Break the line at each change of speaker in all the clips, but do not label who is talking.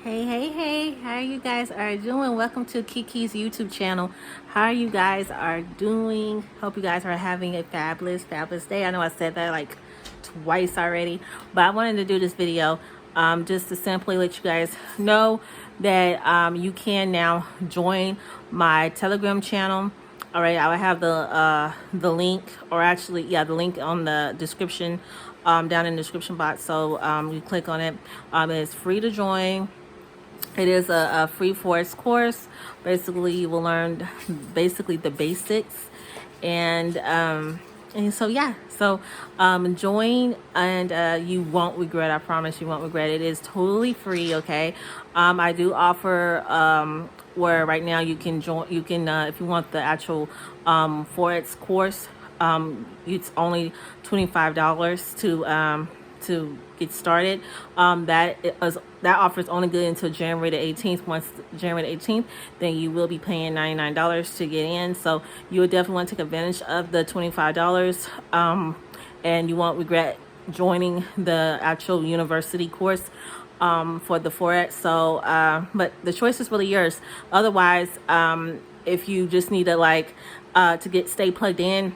Hey, how you guys are doing? Welcome to Kiki's YouTube channel. How you guys are doing? Hope you guys are having a fabulous day. I know I said that like twice already, but I wanted to do this video just to simply let you guys know that you can now join my Telegram channel. All right, I will have the link, or actually, yeah, the link on the description, down in the description box. So you click on it. It's free to join. It is a free Forex course. Basically, you will learn basically the basics, and so yeah. So join, and you won't regret. I promise you won't regret. It is totally free. Okay. I do offer where right now you can join. You can if you want the actual Forex course. It's only $25 to get started. That offer is only good until January the 18th. Once January the 18th, then you will be paying $99 to get in. So you would definitely want to take advantage of the $25, and you won't regret joining the actual university course for the Forex. So but the choice is really yours. Otherwise, if you just need to stay plugged in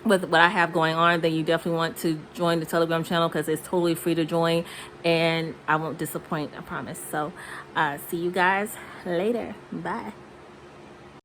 with what I have going on, then you definitely want to join the Telegram channel because it's totally free to join, and I won't disappoint, I promise. So see you guys later. Bye.